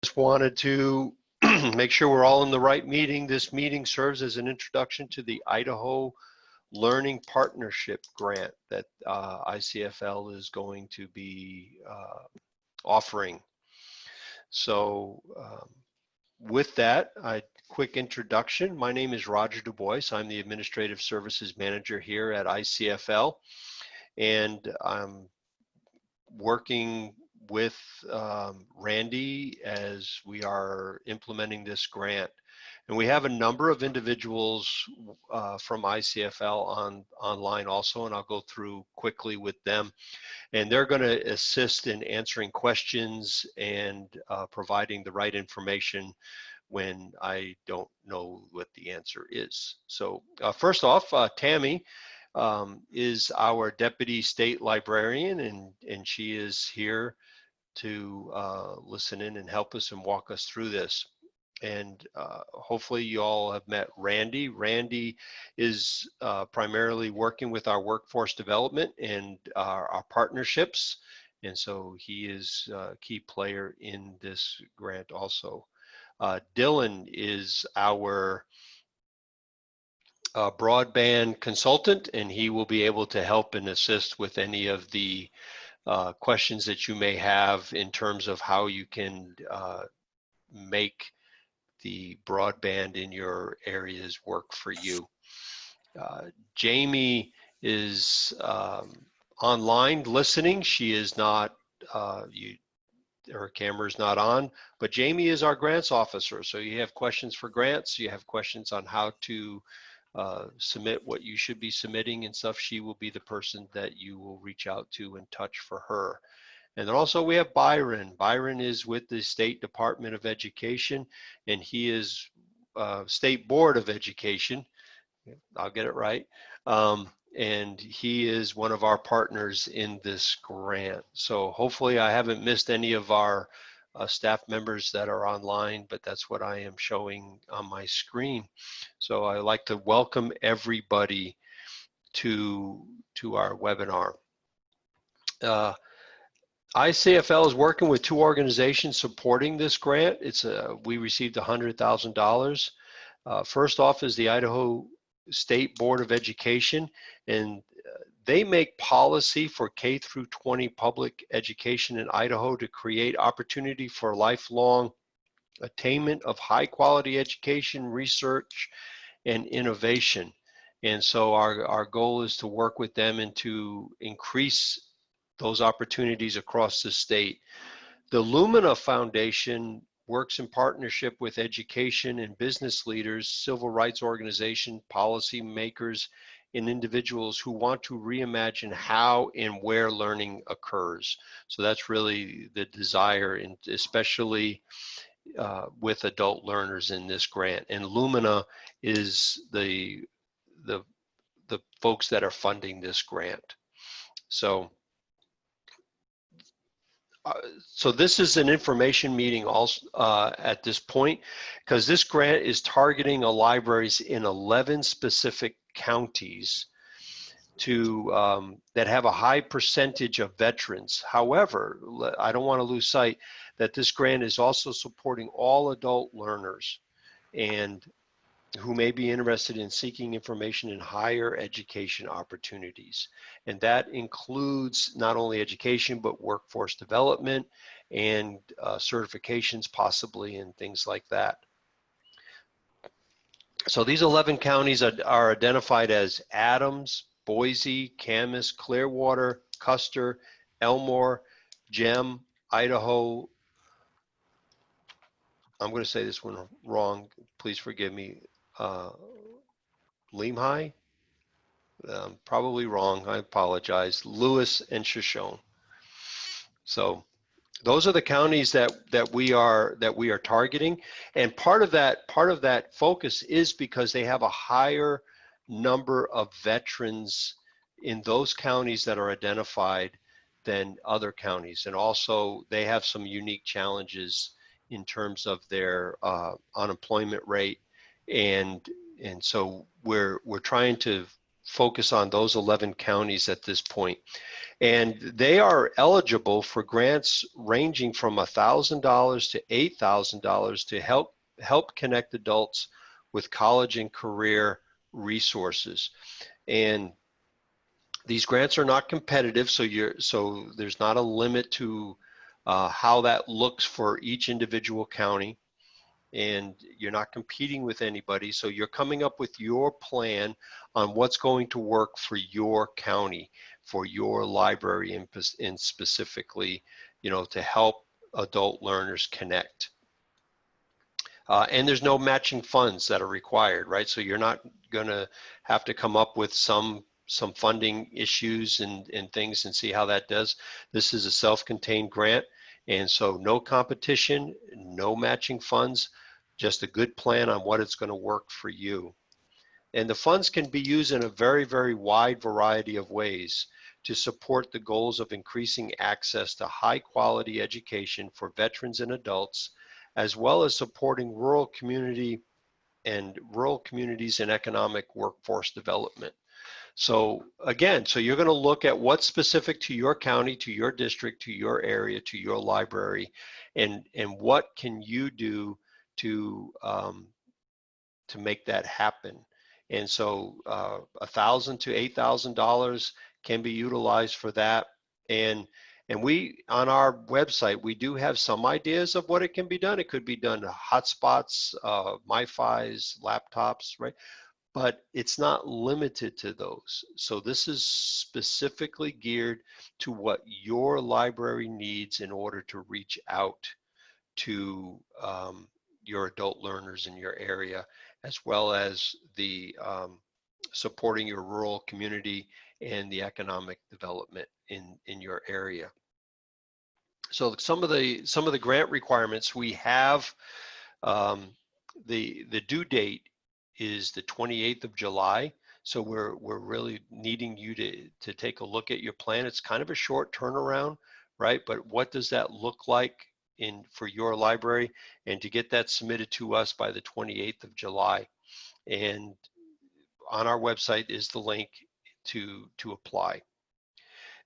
Just wanted to make sure we're all in the right meeting. This meeting serves as an introduction to the Idaho Learning Partnership Grant that ICfL is going to be offering. So with that, quick introduction. My name is Roger Du Bois. I'm the Administrative Services Manager here at ICfL, and I'm working with Randy as we are implementing this grant. And we have a number of individuals from ICfL online also, and I'll go through quickly with them. And they're going to assist in answering questions and providing the right information when I don't know what the answer is. So first off, Tammy is our Deputy State Librarian, and she is here to listen in and help us and walk us through this. And hopefully you all have met Randy. Randy is primarily working with our workforce development and our partnerships. And so he is a key player in this grant also. Dylan is our broadband consultant, and he will be able to help and assist with any of the questions that you may have in terms of how you can make the broadband in your areas work for you. Jamie is online listening. She is not, her camera is not on, but Jamie is our grants officer. So you have questions for grants, you have questions on how to submit what you should be submitting and stuff. She will be the person that you will reach out to and touch for her. And then also we have Byron. Byron is with the State Department of Education, and he is State Board of Education. I'll get it right. And he is one of our partners in this grant. So hopefully I haven't missed any of our staff members that are online, but that's what I am showing on my screen. So I'd like to welcome everybody to our webinar. ICfL is working with two organizations supporting this grant. We received $100,000. First off is the Idaho State Board of Education, and they make policy for K through 20 public education in Idaho to create opportunity for lifelong attainment of high quality education, research, and innovation. And so our goal is to work with them and to increase those opportunities across the state. The Lumina Foundation works in partnership with education and business leaders, civil rights organizations, policy makers, and individuals who want to reimagine how and where learning occurs. So that's really the desire, and especially with adult learners in this grant. And Lumina is the folks that are funding this grant. So this is an information meeting also at this point, because this grant is targeting libraries in 11 specific counties to that have a high percentage of veterans. However, I don't want to lose sight that this grant is also supporting all adult learners and who may be interested in seeking information in higher education opportunities. And that includes not only education, but workforce development and certifications possibly, and things like that. So these 11 counties are identified as Adams, Boise, Camas, Clearwater, Custer, Elmore, Gem, Idaho. I'm going to say this one wrong, please forgive me. Lemhi, probably wrong, I apologize. Lewis and Shoshone. So those are the counties that we are targeting, and part of that focus is because they have a higher number of veterans in those counties that are identified than other counties, and also they have some unique challenges in terms of their unemployment rate, and so we're trying to focus on those 11 counties at this point. And they are eligible for grants ranging from $1,000 to $8,000 to help connect adults with college and career resources. And these grants are not competitive, so there's not a limit to how that looks for each individual county, and you're not competing with anybody. So you're coming up with your plan on what's going to work for your county, for your library, and specifically, to help adult learners connect. And there's no matching funds that are required, right? So you're not going to have to come up with some funding issues and things and see how that does. This is a self-contained grant, and so no competition, no matching funds, just a good plan on what it's going to work for you. And the funds can be used in a very, very wide variety of ways to support the goals of increasing access to high quality education for veterans and adults, as well as supporting rural communities and economic workforce development. So again, so you're going to look at what's specific to your county, to your district, to your area, to your library, and what can you do to make that happen. And so $1,000 to $8,000 can be utilized for that. And we, on our website, we do have some ideas of what it can be done. It could be done to hotspots, MiFis, laptops, right? But it's not limited to those. So this is specifically geared to what your library needs in order to reach out to your adult learners in your area, as well as the supporting your rural community and the economic development in your area. So some of the grant requirements we have, the due date is the 28th of July. So we're really needing you to take a look at your plan. It's kind of a short turnaround, right? But what does that look like for your library, and to get that submitted to us by the 28th of July. And on our website is the link to apply.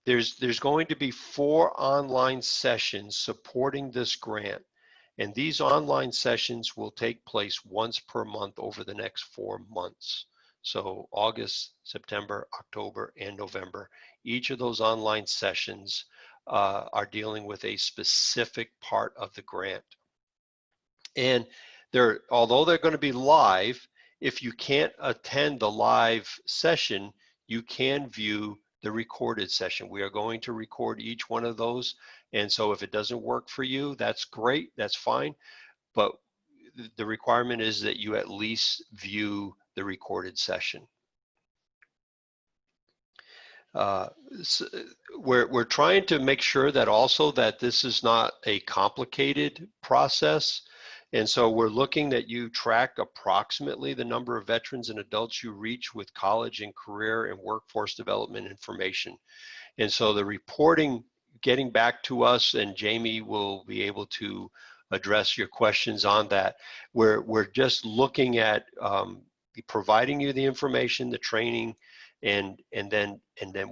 There's going to be 4 online sessions supporting this grant. And these online sessions will take place once per month over the next 4 months. So August, September, October, and November. Each of those online sessions are dealing with a specific part of the grant. And although they're going to be live, if you can't attend the live session, you can view the recorded session. We are going to record each one of those. And so if it doesn't work for you, that's great, that's fine. But the requirement is that you at least view the recorded session. So we're trying to make sure that also that this is not a complicated process. And so we're looking that you track approximately the number of veterans and adults you reach with college and career and workforce development information. And so the reporting getting back to us, and Jamie will be able to address your questions on that. We're just looking at providing you the information, the training, and then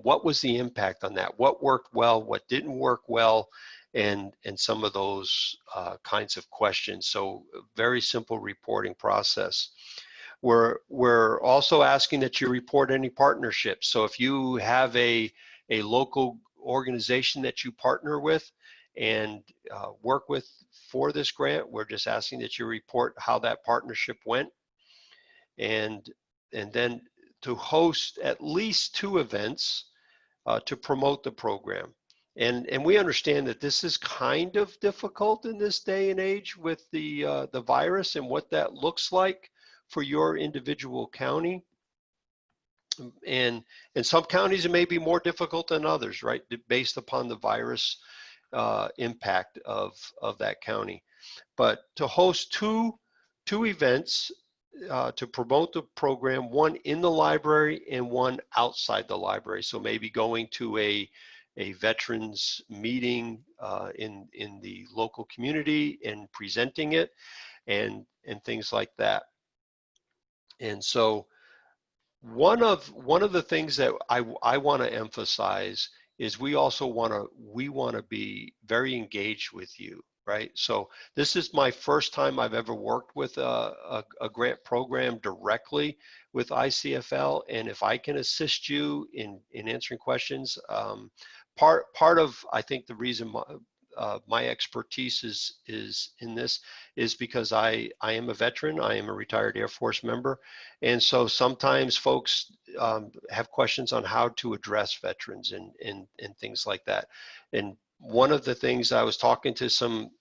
what was the impact on that? What worked well? What didn't work well? And some of those kinds of questions. So very simple reporting process. We're also asking that you report any partnerships. So if you have a local organization that you partner with and work with for this grant, we're just asking that you report how that partnership went, and then to host at least 2 events to promote the program. And we understand that this is kind of difficult in this day and age with the virus and what that looks like for your individual county. And in some counties it may be more difficult than others, right, based upon the virus impact of that county. But to host two events to promote the program, one in the library and one outside the library. So maybe going to a veterans meeting in the local community and presenting it, and things like that. And so One of the things that I want to emphasize is we want to be very engaged with you, right? So this is my first time I've ever worked with a grant program directly with ICfL, and if I can assist you in answering questions, part of I think the reason my expertise is in this is because I am a veteran. I am a retired Air Force member, and so sometimes folks have questions on how to address veterans and things like that. And one of the things, I was talking to some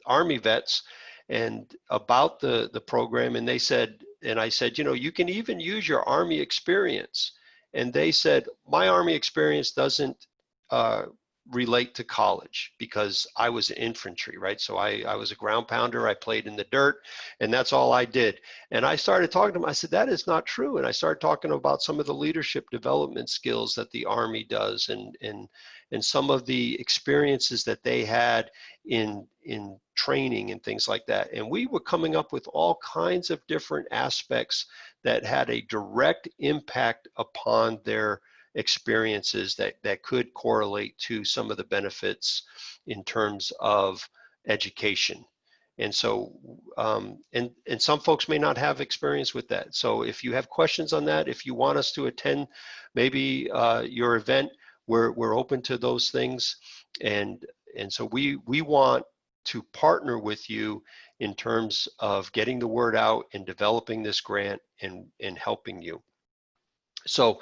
Army vets and about the program, and they said, and I said, you know, you can even use your Army experience. And they said, my Army experience doesn't uh, relate to college because I was infantry, right? So I was a ground pounder. I played in the dirt, and that's all I did. And I started talking to them. I said, that is not true. And I started talking about some of the leadership development skills that the Army does, and some of the experiences that they had in training and things like that. And we were coming up with all kinds of different aspects that had a direct impact upon their experiences that could correlate to some of the benefits in terms of education. And so, and some folks may not have experience with that. So if you have questions on that, if you want us to attend maybe your event, we're open to those things. And so we want to partner with you in terms of getting the word out and developing this grant and helping you. So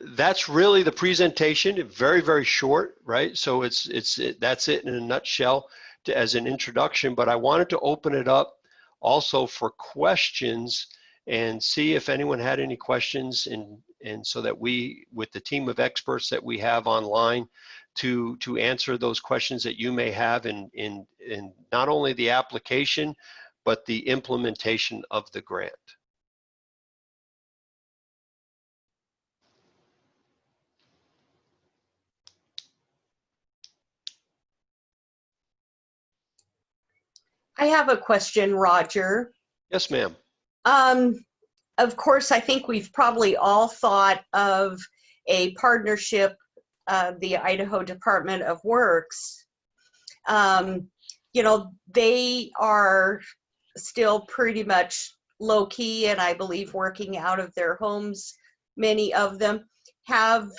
that's really the presentation. Very, very short, right? So that's it in a nutshell as an introduction. But I wanted to open it up also for questions and see if anyone had any questions, and so that we, with the team of experts that we have online, to answer those questions that you may have in not only the application but the implementation of the grant. I have a question, Roger. Yes, ma'am. Um, of course, I think we've probably all thought of a partnership, the Idaho Department of Works. You know, they are still pretty much low key, and I believe working out of their homes, many of them. Have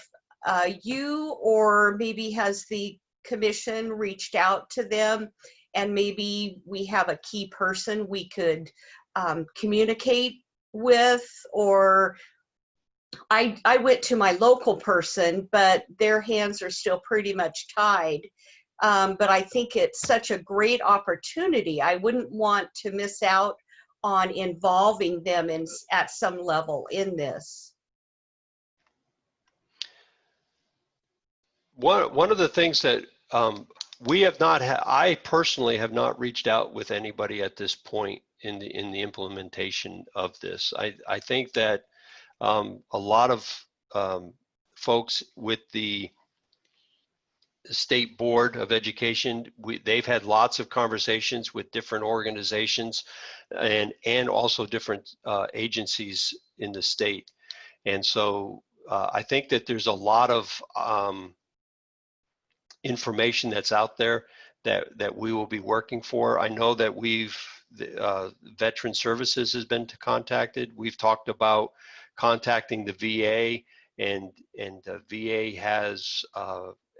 you, or maybe has the commission reached out to them, and maybe we have a key person we could communicate with? Or I went to my local person, but their hands are still pretty much tied. But I think it's such a great opportunity. I wouldn't want to miss out on involving them at some level in this. One of the things that we have not I personally have not reached out with anybody at this point in the implementation of this. I think that a lot of folks with the State Board of Education, they've had lots of conversations with different organizations and also different agencies in the state. And so I think that there's a lot of information that's out there that we will be working for. I know that Veteran Services has been contacted. We've talked about contacting the VA, and the VA has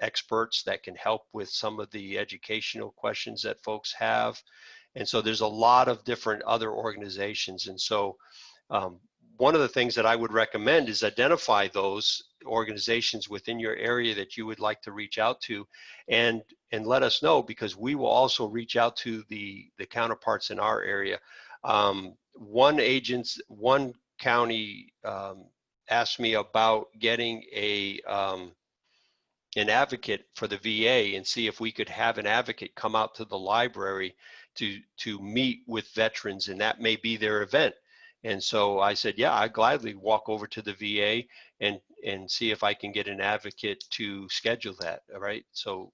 experts that can help with some of the educational questions that folks have. And so there's a lot of different other organizations. And so one of the things that I would recommend is identify those organizations within your area that you would like to reach out to, and let us know, because we will also reach out to the counterparts in our area. One county asked me about getting an advocate for the VA, and see if we could have an advocate come out to the library to meet with veterans, and that may be their event. And so I said, yeah, I'd gladly walk over to the VA and see if I can get an advocate to schedule that. All right. So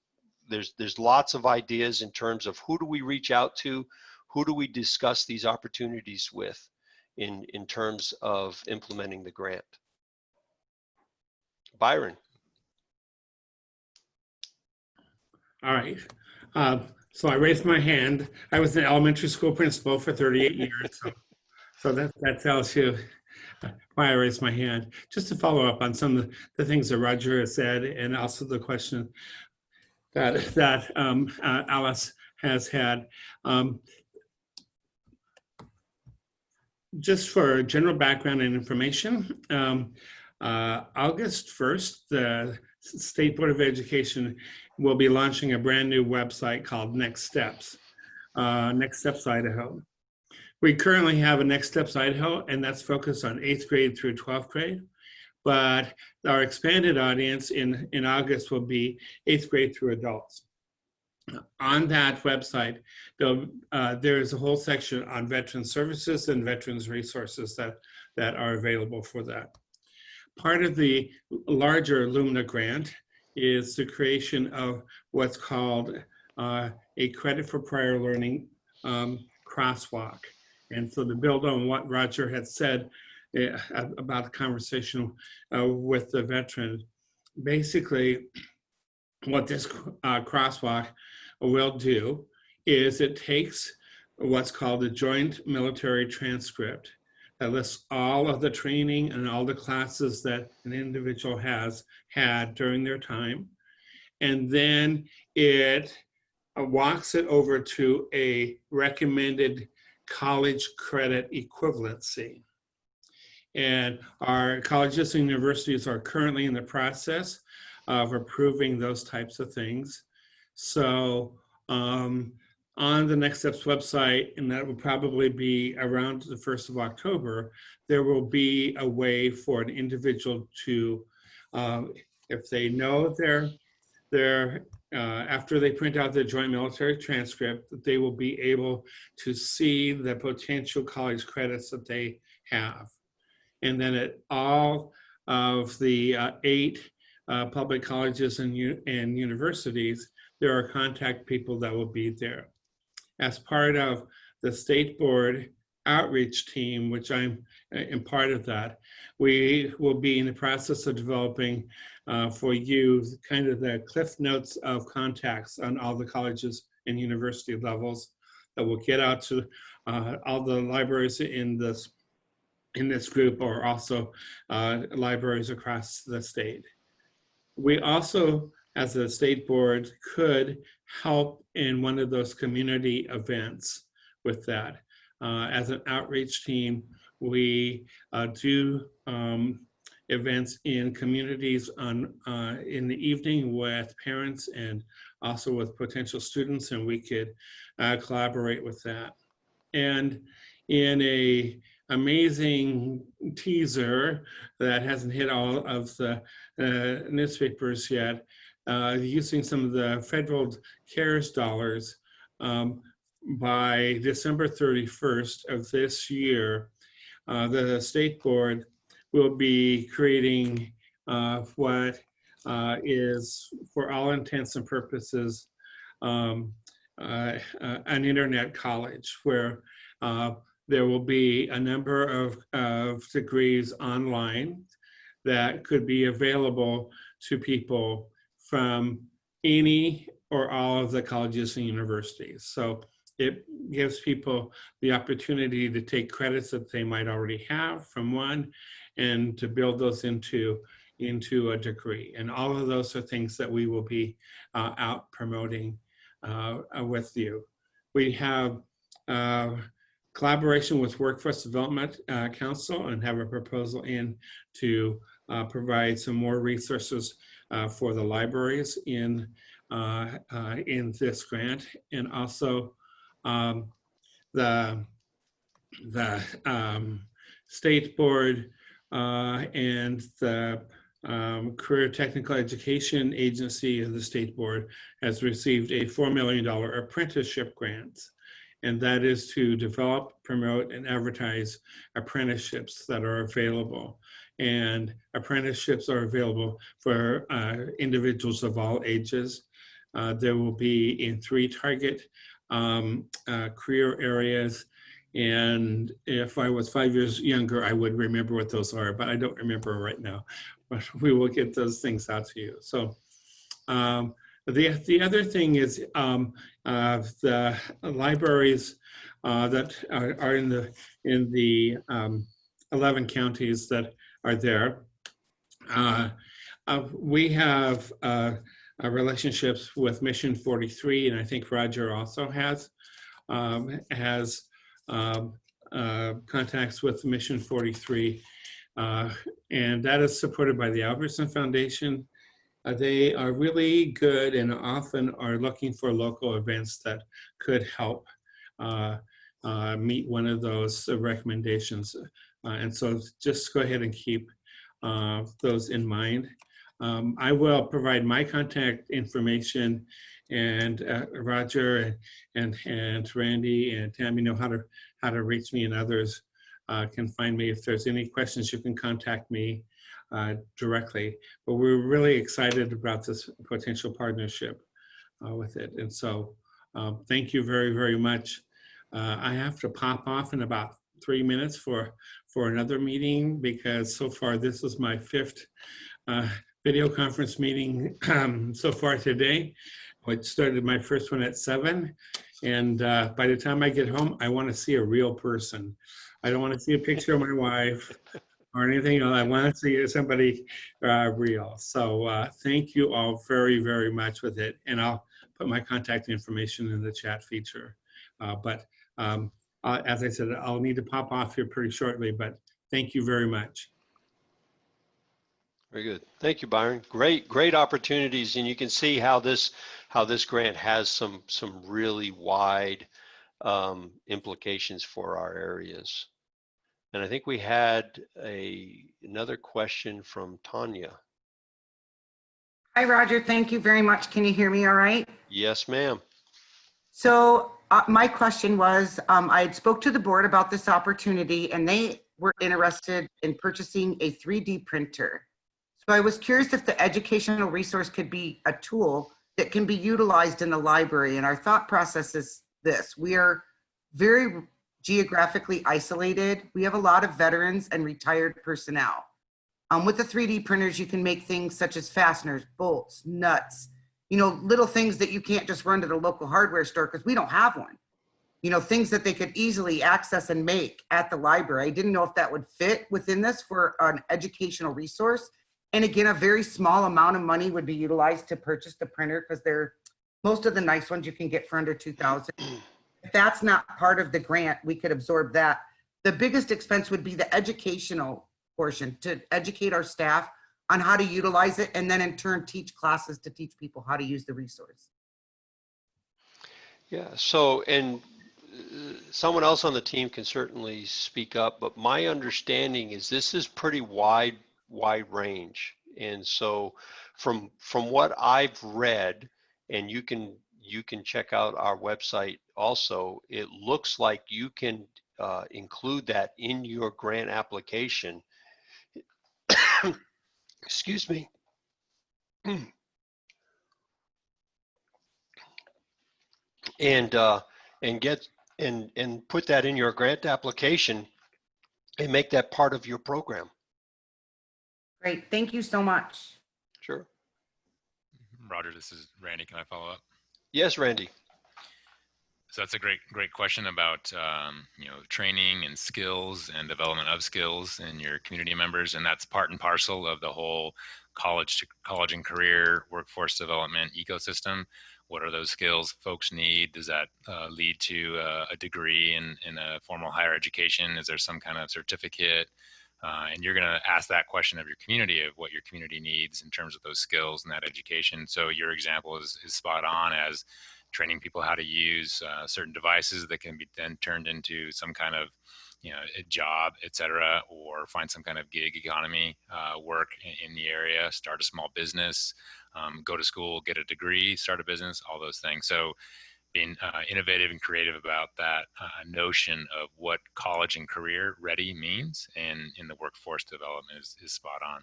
there's lots of ideas in terms of who do we reach out to, who do we discuss these opportunities with, in terms of implementing the grant. Byron. All right. So I raised my hand. I was an elementary school principal for 38 years. So that tells you why I raised my hand. Just to follow up on some of the things that Roger has said, and also the question that Alice has had. Just for general background and information, August 1st, the State Board of Education will be launching a brand new website called Next Steps, Next Steps Idaho. We currently have a Next Steps Idaho, and that's focused on 8th grade through 12th grade. But our expanded audience in August will be 8th grade through adults. On that website, there is a whole section on veteran services and veterans resources that are available for that. Part of the larger Lumina grant is the creation of what's called a credit for prior learning crosswalk. And so to build on what Roger had said about the conversation with the veteran, basically what this crosswalk will do is it takes what's called a joint military transcript that lists all of the training and all the classes that an individual has had during their time. And then it walks it over to a recommended college credit equivalency. And our colleges and universities are currently in the process of approving those types of things. So on the Next Steps website, and that will probably be around the 1st of October, there will be a way for an individual to, if they know after they print out their joint military transcript, that they will be able to see the potential college credits that they have. And then at all of the 8 public colleges and universities, there are contact people that will be there. As part of the state board outreach team, which I'm part of that, we will be in the process of developing for you kind of the cliff notes of contacts on all the colleges and university levels that will get out to all the libraries in this group, or also libraries across the state. We also, as a state board, could help in one of those community events with that. As an outreach team, we do events in communities in the evening with parents and also with potential students, and we could collaborate with that. And in a amazing teaser that hasn't hit all of the newspapers yet, using some of the federal CARES dollars, by December 31st of this year, the state board will be creating what is, for all intents and purposes, an internet college where there will be a number of degrees online that could be available to people from any or all of the colleges and universities. So it gives people the opportunity to take credits that they might already have from one and to build those into a degree. And all of those are things that we will be out promoting with you. We have collaboration with Workforce Development Council and have a proposal in to provide some more resources for the libraries in this grant, and also the state board and the Career Technical Education Agency of the state board has received a $4 million apprenticeship grant. And that is to develop, promote, and advertise apprenticeships that are available. And apprenticeships are available for individuals of all ages. There will be in 3 target career areas And if I was 5 years younger, I would remember what those are, but I don't remember right now. But we will get those things out to you. So the other thing is the libraries that are in the 11 counties that are there. We have relationships with Mission 43, and I think Roger also has contacts with Mission 43, and that is supported by the Albertson Foundation. They are really good and often are looking for local events that could help meet one of those recommendations. And so just go ahead and keep those in mind. I will provide my contact information, and Roger and Randy and Tammy know how to reach me, and others can find me. If there's any questions, you can contact me directly. But we're really excited about this potential partnership with it. And so thank you very, very much. I have to pop off in about 3 minutes for another meeting, because so far this is my 5th video conference meeting so far today, which started my first one at 7. And by the time I get home, I want to see a real person. I don't want to see a picture of my wife or anything else. I want to see somebody real. So thank you all very, very much with it. And I'll put my contact information in the chat feature. As I said, I'll need to pop off here pretty shortly, but thank you very much. Very good. Thank you, Byron. Great opportunities, and you can see how this grant has some really wide implications for our areas. And I think we had another question from Tanya. Hi, Roger. Thank you very much. Can you hear me all right? Yes, ma'am. So my question was, I had spoke to the board about this opportunity, and they were interested in purchasing a 3D printer. So I was curious if the educational resource could be a tool that can be utilized in the library. And our thought process is this: we are very geographically isolated. We have a lot of veterans and retired personnel. With the 3D printers, you can make things such as fasteners, bolts, nuts, little things that you can't just run to the local hardware store because we don't have one. Things that they could easily access and make at the library. I didn't know if that would fit within this for an educational resource. And again, a very small amount of money would be utilized to purchase the printer, because most of the nice ones you can get for under $2,000. If that's not part of the grant, we could absorb that. The biggest expense would be the educational portion, to educate our staff on how to utilize it, and then in turn teach classes to teach people how to use the resource. Yeah, so, and someone else on the team can certainly speak up, but my understanding is this is pretty wide range. And so from what I've read, and you can check out our website also, it looks like you can include that in your grant application. Excuse me. And put that in your grant application and make that part of your program. Great, thank you so much. Sure. Roger, this is Randy. Can I follow up? Yes, Randy. So that's a great question about training and skills and development of skills in your community members, and that's part and parcel of the whole college and career workforce development ecosystem. What are those skills folks need? Does that lead to a degree in a formal higher education? Is there some kind of certificate? And you're going to ask that question of your community, of what your community needs in terms of those skills and that education. So your example is spot on, as training people how to use certain devices that can be then turned into some kind of a job, et cetera, or find some kind of gig economy work in the area, start a small business, go to school, get a degree, start a business, all those things. So being innovative and creative about that notion of what college and career ready means and in the workforce development is spot on.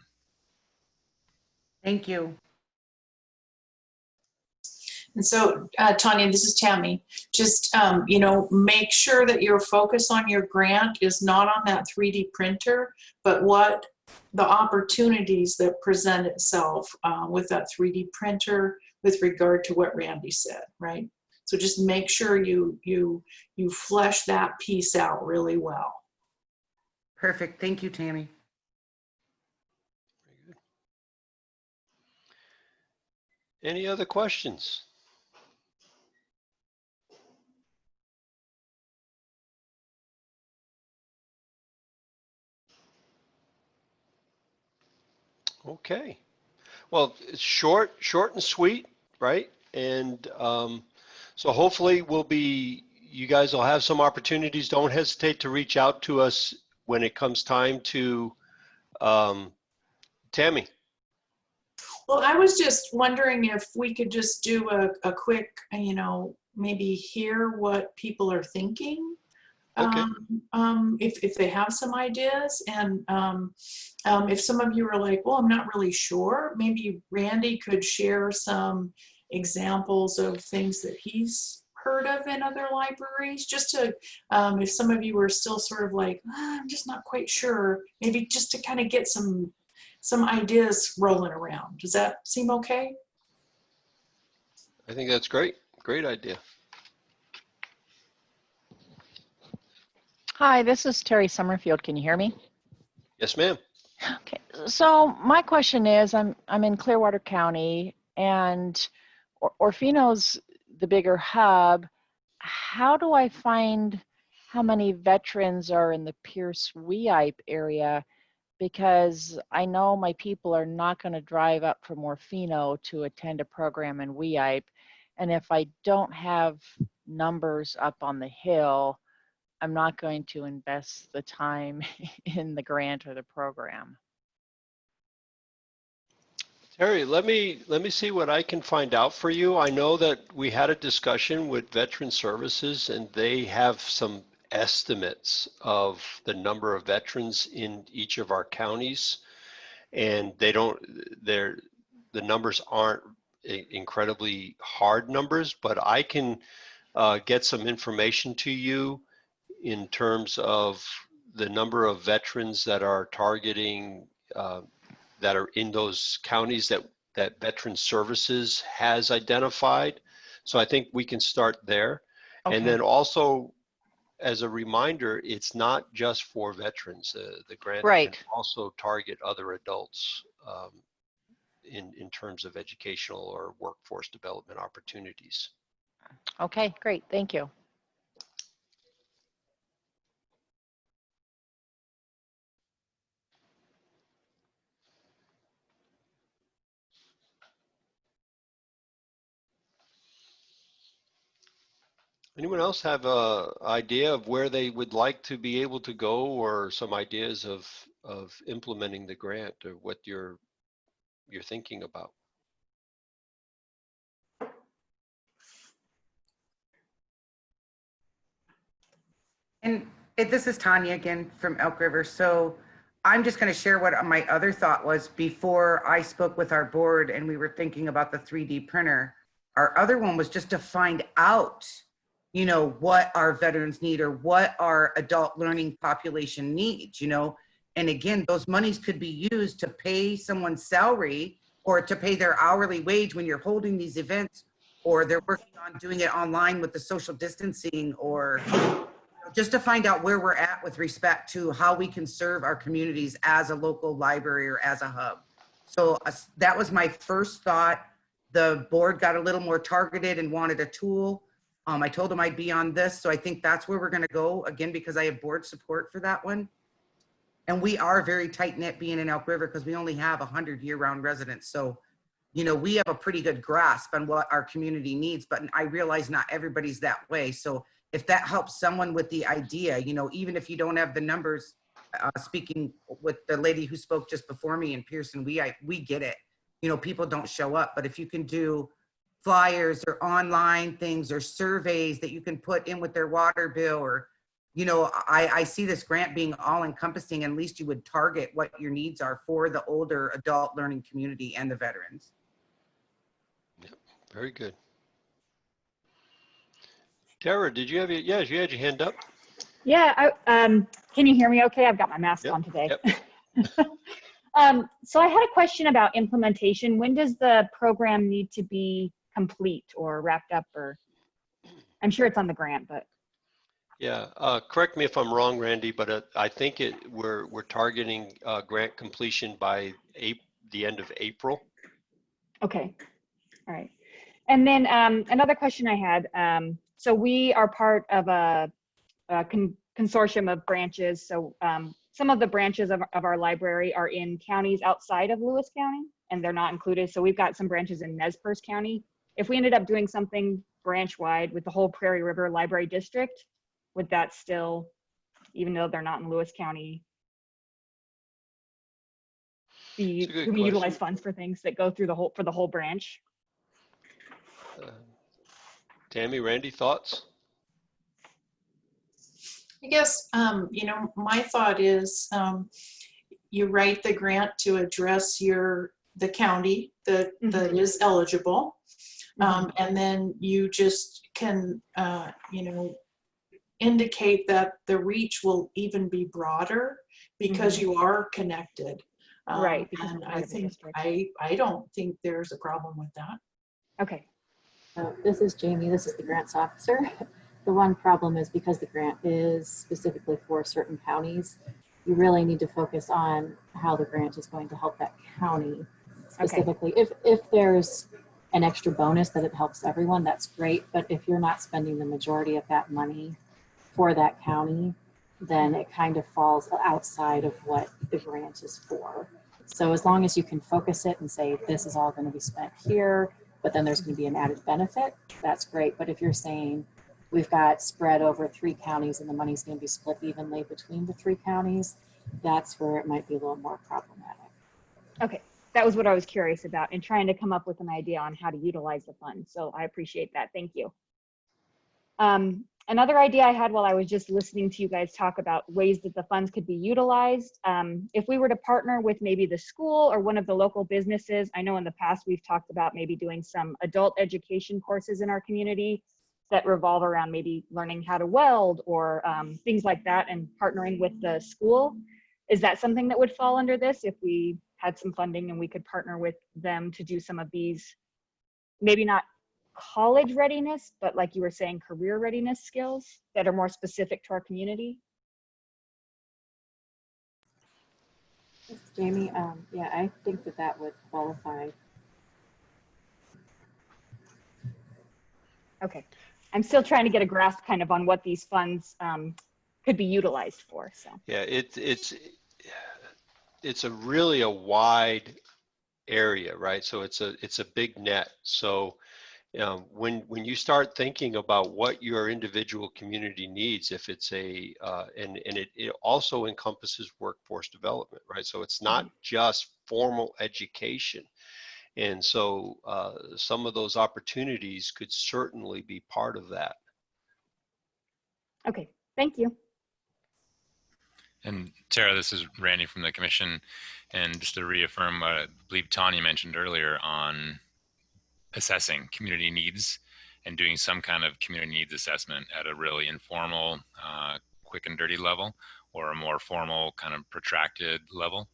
Thank you. And so, Tanya, this is Tammy. Just, you know, make sure that your focus on your grant is not on that 3D printer, but what the opportunities that present itself with that 3D printer with regard to what Randy said, right? So just make sure you flesh that piece out really well. Perfect. Thank you, Tammy. Any other questions? Okay. Well, it's short and sweet, right? And so hopefully you guys will have some opportunities. Don't hesitate to reach out to us when it comes time to, Tammy. Well, I was just wondering if we could just do a quick, you know, maybe hear what people are thinking. Okay. If they have some ideas, and if some of you are like, well, I'm not really sure, maybe Randy could share some examples of things that he's heard of in other libraries, just to, if some of you are still sort of like, I'm just not quite sure, maybe just to kind of get some ideas rolling around. Does that seem okay? I think that's great. Great idea. Hi, this is Terry Summerfield. Can you hear me? Yes, ma'am. Okay. So my question is, I'm in Clearwater County, and Orfino's the bigger hub. How do I find how many veterans are in the Pierce Weippe area? Because I know my people are not going to drive up from Orfino to attend a program in Weippe. And if I don't have numbers up on the hill, I'm not going to invest the time in the grant or the program. Terry, let me see what I can find out for you. I know that we had a discussion with Veteran Services, and they have some estimates of the number of veterans in each of our counties, and the numbers aren't incredibly hard numbers, but I can get some information to you in terms of the number of veterans that are targeting that are in those counties that Veteran Services has identified. So I think we can start there. Okay. And then also, as a reminder, it's not just for veterans. The grant Right. can also target other adults in terms of educational or workforce development opportunities. Okay, great. Thank you. Anyone else have a idea of where they would like to be able to go, or some ideas of implementing the grant, or what you're thinking about? And this is Tanya again from Elk River. So I'm just going to share what my other thought was before I spoke with our board and we were thinking about the 3D printer. Our other one was just to find out, you know, what our veterans need or what our adult learning population needs, you know. And again, those monies could be used to pay someone's salary or to pay their hourly wage when you're holding these events, or they're working on doing it online with the social distancing, or just to find out where we're at with respect to how we can serve our communities as a local library or as a hub. So that was my first thought. The board got a little more targeted and wanted a tool. I told them I'd be on this. So I think that's where we're going to go, again, because I have board support for that one. And we are very tight knit being in Elk River because we only have 100 year-round residents. So, you know, we have a pretty good grasp on what our community needs, but I realize not everybody's that way. So if that helps someone with the idea, you know, even if you don't have the numbers, speaking with the lady who spoke just before me in Pearson, we get it. You know, people don't show up, but if you can do flyers or online things or surveys that you can put in with their water bill, or, you know, I see this grant being all encompassing, and at least you would target what your needs are for the older adult learning community and the veterans. Yep, very good. Tara, did you have your, yes, you had your hand up. Yeah, can you hear me okay? I've got my mask Yep, on today. yep. So I had a question about implementation. When does the program need to be complete or wrapped up? Or I'm sure it's on the grant, but Yeah, correct me if I'm wrong, Randy, but I think we're targeting grant completion by the end of April. okay, all right. And then another question I had. So we are part of a consortium of branches. So some of the branches of our library are in counties outside of Lewis County, and they're not included. So we've got some branches in Nez Perce County. If we ended up doing something branch-wide with the whole Prairie River Library District, would that still, even though they're not in Lewis County, It's a good do we utilize question. funds for things that go through for the whole branch? Tammy, Randy, thoughts? I guess, you know, my thought is you write the grant to address the county that is eligible. And then you just can, you know, indicate that the reach will even be broader because you are connected. Right. Because And we're part I of the think, district. I don't think there's a problem with that. Okay. This is Jamie. This is the grants officer. The one problem is because the grant is specifically for certain counties, you really need to focus on how the grant is going to help that county specifically. Okay. If there's an extra bonus that it helps everyone, that's great. But if you're not spending the majority of that money for that county, then it kind of falls outside of what the grant is for. So as long as you can focus it and say, this is all going to be spent here, but then there's going to be an added benefit, that's great. But if you're saying we've got spread over 3 counties and the money's going to be split evenly between the 3 counties, that's where it might be a little more problematic. Okay, that was what I was curious about and trying to come up with an idea on how to utilize the funds. So I appreciate that. Thank you. Another idea I had while I was just listening to you guys talk about ways that the funds could be utilized. If we were to partner with maybe the school or one of the local businesses, I know in the past we've talked about maybe doing some adult education courses in our community that revolve around maybe learning how to weld or things like that, and partnering with the school. Is that something that would fall under this if we had some funding and we could partner with them to do some of these, maybe not college readiness, but like you were saying, career readiness skills that are more specific to our community? Jamie, yeah, I think that would qualify. Okay, I'm still trying to get a grasp kind of on what these funds could be utilized for. So yeah, it's a really a wide area, right? So it's a big net. So when you start thinking about what your individual community needs, if it's and it also encompasses workforce development, right? So it's not just formal education. And so some of those opportunities could certainly be part of that. okay, thank you. And Tara, this is Randy from the commission. And just to reaffirm what I believe Tanya mentioned earlier on assessing community needs and doing some kind of community needs assessment at a really informal, quick and dirty level, or a more formal kind of protracted level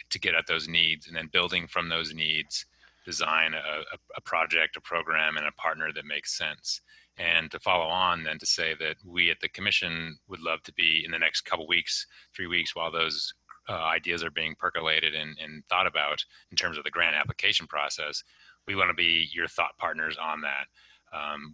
to get at those needs, and then building from those needs, design a project, a program, and a partner that makes sense. And to follow on then to say that we at the commission would love to be in the next couple weeks, 3 weeks, while those ideas are being percolated and thought about in terms of the grant application process, we want to be your thought partners on that.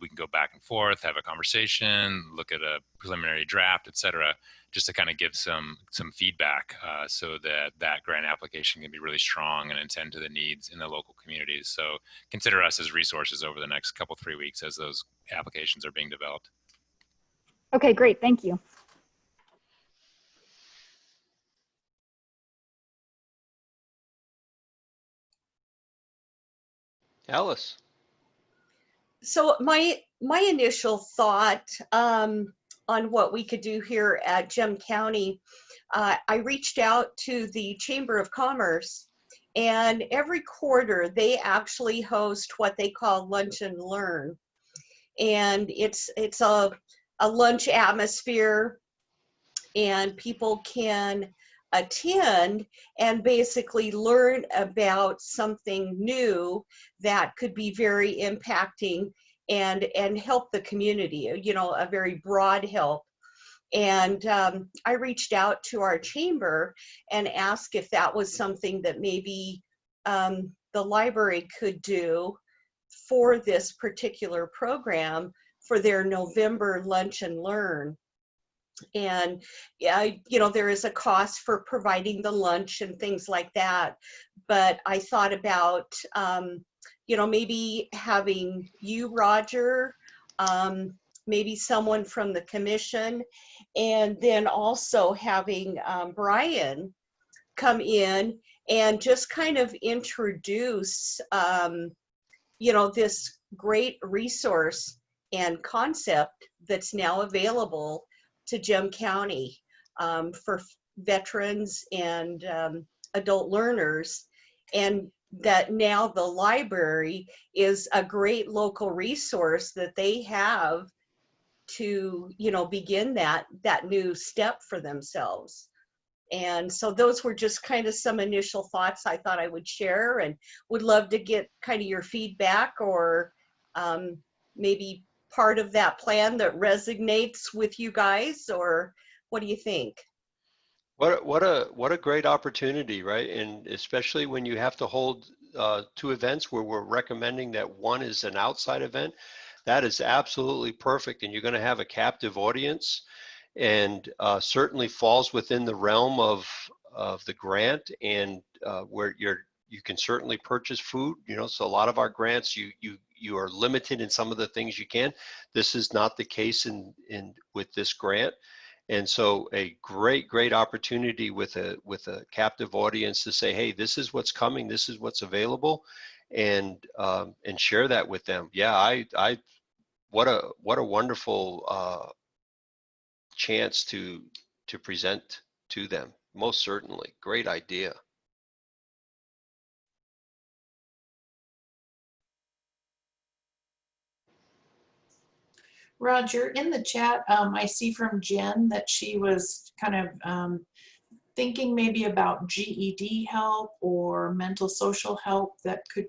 We can go back and forth, have a conversation, look at a preliminary draft, et cetera, just to kind of give some feedback so that that grant application can be really strong and attend to the needs in the local communities. So consider us as resources over the next couple, 3 weeks as those applications are being developed. Okay, great, thank you. Alice. So my initial thought on what we could do here at Gem County, I reached out to the Chamber of Commerce, and every quarter they actually host what they call Lunch and Learn. and it's a lunch atmosphere, and people can attend and basically learn about something new that could be very impacting and help the community, you know, a very broad help. And I reached out to our chamber and asked if that was something that maybe the library could do for this particular program for their November Lunch and Learn. And yeah, you know, there is a cost for providing the lunch and things like that. But I thought about, you know, maybe having you, Roger, maybe someone from the commission, and then also having Brian come in and just kind of introduce, you know, this great resource and concept that's now available to Gem County for veterans and adult learners, and that now the library is a great local resource that they have to, you know, begin that new step for themselves. And so those were just kind of some initial thoughts I thought I would share, and would love to get kind of your feedback, or maybe part of that plan that resonates with you guys, or what do you think? What a great opportunity, right? And especially when you have to hold two events where we're recommending that one is an outside event, that is absolutely perfect. And you're going to have a captive audience, and certainly falls within the realm of the grant, and where you can certainly purchase food. You know, so a lot of our grants, you are limited in some of the things you can. This is not the case in with this grant. And so a great opportunity with a captive audience to say, hey, this is what's coming, this is what's available, and share that with them. Yeah, what a wonderful chance to present to them. Most certainly, great idea. Roger, in the chat, I see from Jen that she was kind of thinking maybe about GED help or mental social help that could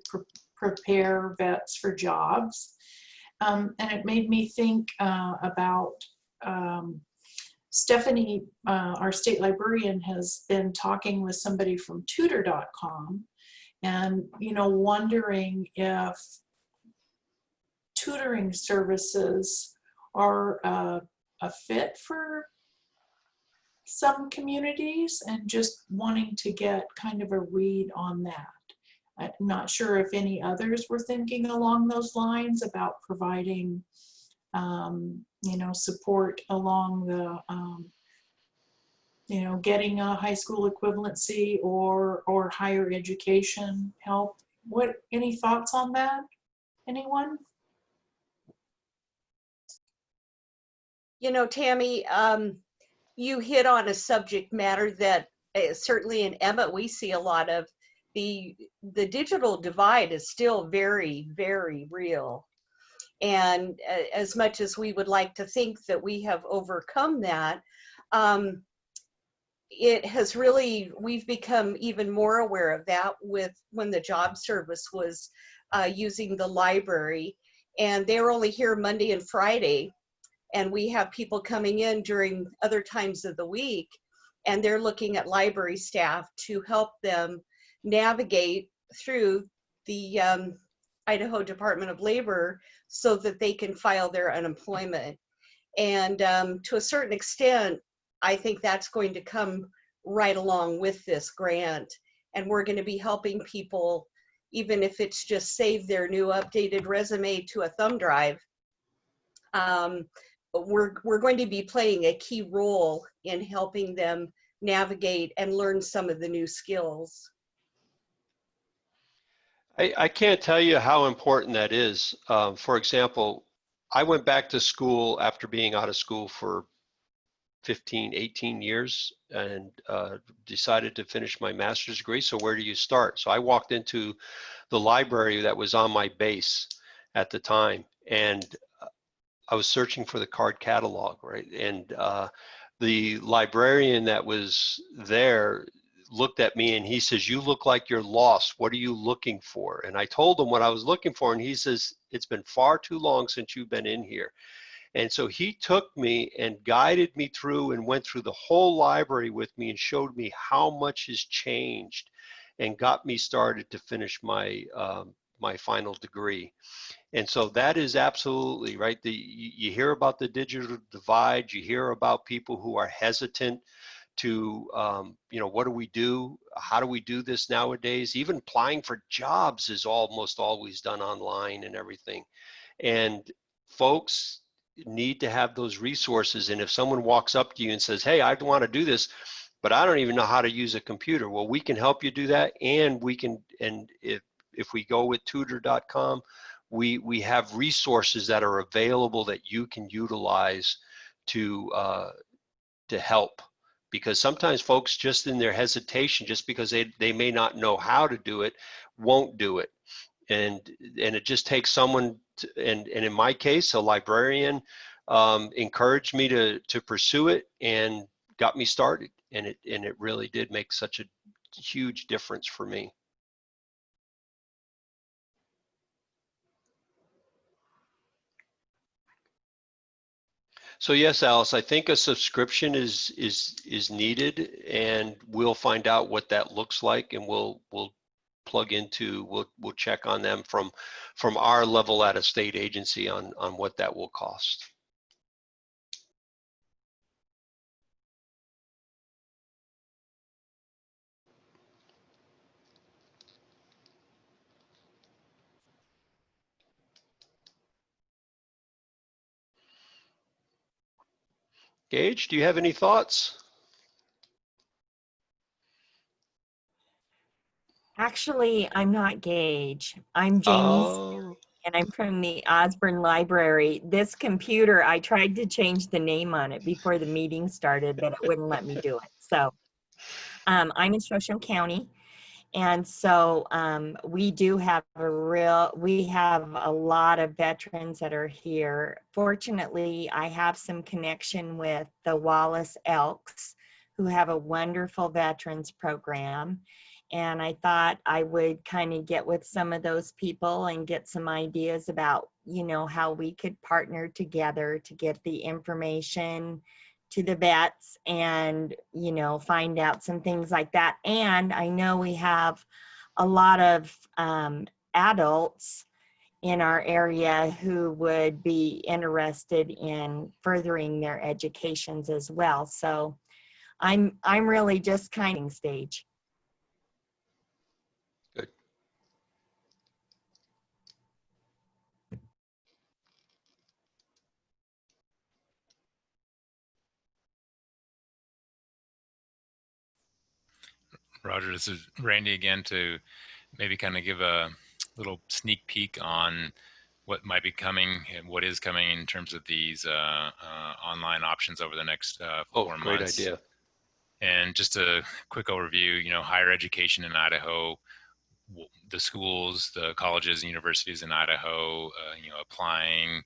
prepare vets for jobs. And it made me think about Stephanie, our state librarian, has been talking with somebody from tutor.com, and, you know, wondering if tutoring services are a fit for some communities, and just wanting to get kind of a read on that. I'm not sure if any others were thinking along those lines about providing, you know, support along the, you know, getting a high school equivalency or higher education help. Any thoughts on that? Anyone? You know, Tammy, you hit on a subject matter that certainly in Emmett we see a lot of. The digital divide is still very real, and as much as we would like to think that we have overcome that, it has really, we've become even more aware of that with when the job service was using the library, and they were only here Monday and Friday, and we have people coming in during other times of the week, and they're looking at library staff to help them navigate through the Idaho Department of Labor so that they can file their unemployment. And to a certain extent, I think that's going to come right along with this grant. And we're going to be helping people, even if it's just save their new updated resume to a thumb drive. But we're going to be playing a key role in helping them navigate and learn some of the new skills. I can't tell you how important that is. For example, I went back to school after being out of school for 15, 18 years, and decided to finish my master's degree. So where do you start? So I walked into the library that was on my base at the time, and I was searching for the card catalog, right? And the librarian that was there looked at me and he says, "You look like you're lost. What are you looking for?" And I told him what I was looking for, and he says, "It's been far too long since you've been in here." And so he took me and guided me through and went through the whole library with me and showed me how much has changed and got me started to finish my my final degree. And so that is absolutely right. You hear about the digital divide. You hear about people who are hesitant to, you know, what do we do? How do we do this nowadays? Even applying for jobs is almost always done online and everything. And folks need to have those resources. And if someone walks up to you and says, "Hey, I want to do this, but I don't even know how to use a computer," well, we can help you do that. And we can, and if we go with tutor.com, we have resources that are available that you can utilize to help. Because sometimes folks, just in their hesitation, just because they may not know how to do it, won't do it. And it just takes someone to, and in my case, a librarian encouraged me to pursue it and got me started. And it really did make such a huge difference for me. So yes, Alice, I think a subscription is needed, and we'll find out what that looks like, and we'll plug into, we'll check on them from our level at a state agency on what that will cost. Gage, do you have any thoughts? Actually, I'm not Gage. I'm Jamie, Oh, and I'm from the Osborne Library. This computer, I tried to change the name on it before the meeting started, but it wouldn't let me do it. So I'm in Shoshone County. And so we do have we have a lot of veterans that are here. Fortunately, I have some connection with the Wallace Elks, who have a wonderful veterans program. And I thought I would kind of get with some of those people and get some ideas about, you know, how we could partner together to get the information to the vets and, you know, find out some things like that. And I know we have a lot of adults in our area who would be interested in furthering their educations as well. So I'm really just kind of stage. good. Roger, this is Randy again to maybe kind of give a little sneak peek on what might be coming and what is coming in terms of these online options over the next 4 months. Great idea. And just a quick overview, you know, higher education in Idaho, the schools, the colleges and universities in Idaho, you know, applying,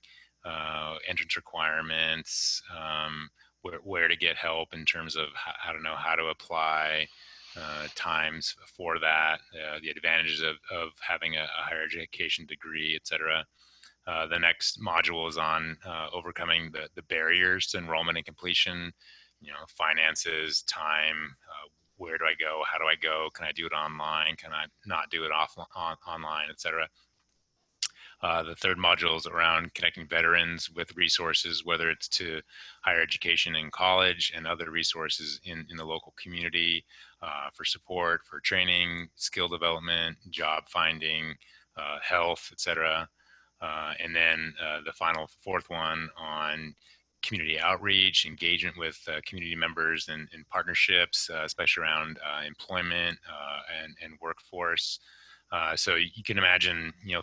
entrance requirements, where to get help in terms of how to know how to apply, times for that, the advantages of having a higher education degree, et cetera. The next module is on overcoming the barriers to enrollment and completion, you know, finances, time, where do I go? How do I go? Can I do it online? Can I not do it online, et cetera? The third module is around connecting veterans with resources, whether it's to higher education in college and other resources in the local community for support, for training, skill development, job finding, health, et cetera. And then the final fourth one on community outreach, engagement with community members and partnerships, especially around employment and workforce. So you can imagine, you know,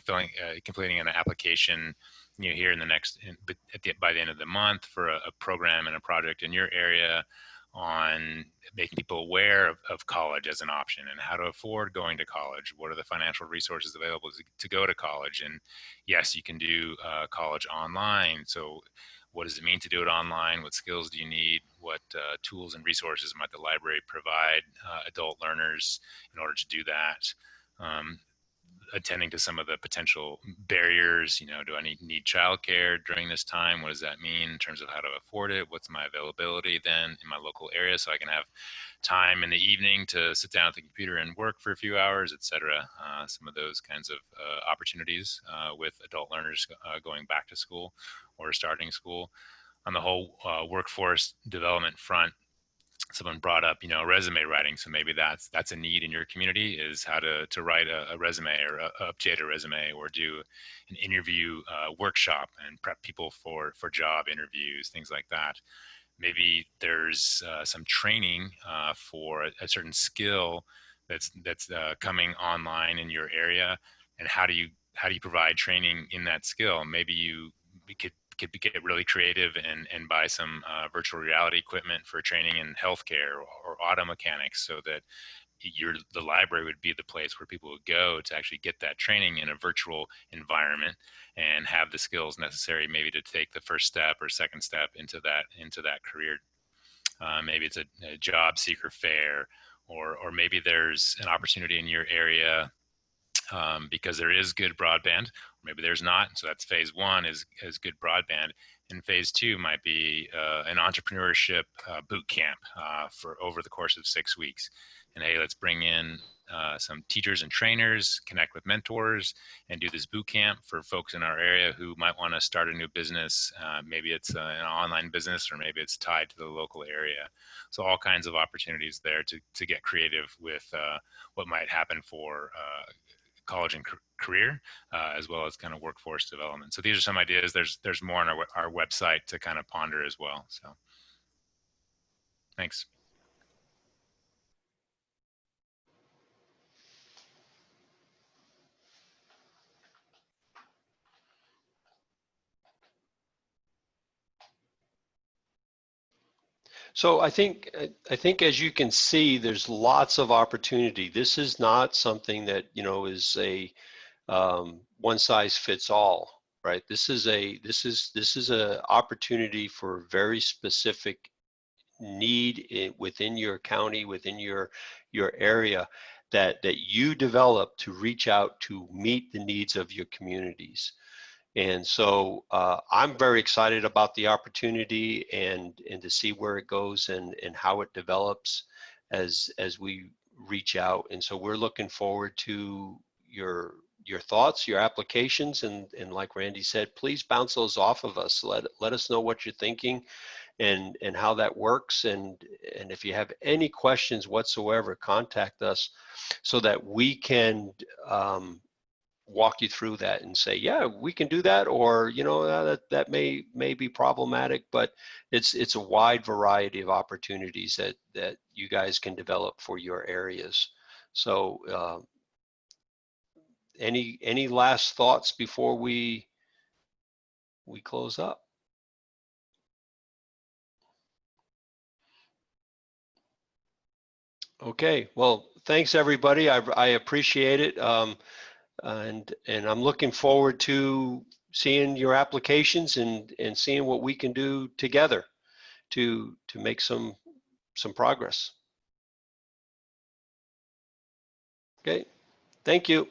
completing an application, you know, here in the next, by the end of the month for a program and a project in your area, on making people aware of college as an option and how to afford going to college. What are the financial resources available to go to college? And yes, you can do college online. So what does it mean to do it online? What skills do you need? What tools and resources might the library provide adult learners in order to do that? Attending to some of the potential barriers, do I need childcare during this time? What does that mean in terms of how to afford it? What's my availability then in my local area so I can have time in the evening to sit down at the computer and work for a few hours, etc. Some of those kinds of opportunities with adult learners going back to school or starting school. On the whole workforce development front, someone brought up, resume writing. So maybe that's a need in your community, is how to write a resume or update a resume, or do an interview workshop and prep people for job interviews, things like that. Maybe there's some training for a certain skill that's coming online in your area, and how do you provide training in that skill? Maybe you could get really creative and buy some virtual reality equipment for training in healthcare or auto mechanics, so that the library would be the place where people would go to actually get that training in a virtual environment and have the skills necessary maybe to take the first step or second step into that career. Maybe it's a job seeker fair, or maybe there's an opportunity in your area because there is good broadband, or maybe there's not. So that's phase one, is good broadband. And phase two might be an entrepreneurship boot camp for over the course of 6 weeks. And hey, let's bring in some teachers and trainers, connect with mentors, and do this boot camp for folks in our area who might want to start a new business. Maybe it's an online business, or maybe it's tied to the local area. So all kinds of opportunities there to get creative with what might happen for college and career, as well as kind of workforce development. So these are some ideas. There's more on our website to kind of ponder as well. So thanks. So I think as you can see, there's lots of opportunity. This is not something that is a one size fits all, right? This is a opportunity for very specific need within your county, within your area, that you develop to reach out to meet the needs of your communities. And so I'm very excited about the opportunity and to see where it goes and how it develops as we reach out. And so we're looking forward to your thoughts, your applications, and like Randy said, please bounce those off of us. Let us know what you're thinking and how that works. And if you have any questions whatsoever, contact us so that we can walk you through that and say, yeah, we can do that, or that may be problematic, but it's a wide variety of opportunities that you guys can develop for your areas. So any last thoughts before we close up? Okay, well, thanks everybody. I appreciate it. And I'm looking forward to seeing your applications and seeing what we can do together to make some progress. Okay, thank you.